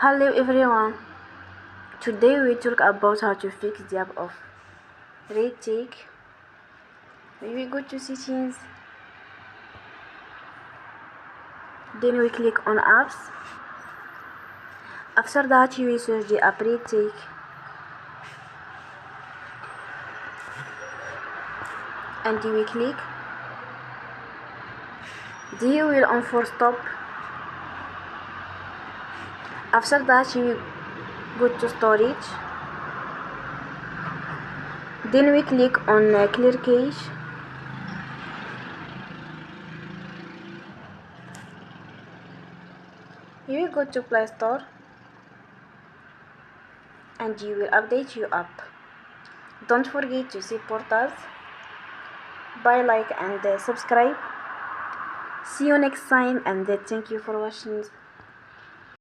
Hello everyone, today we talk about how to fix the app of Retake. We go to settings, then we click on apps. After that we search the app Retake, and we click. Then you will on for stop. After that we go to storage, then we click on clear cache. You will go to Play Store and you will update your app. Don't forget to support us by like and subscribe. See you next time, and thank you for watching.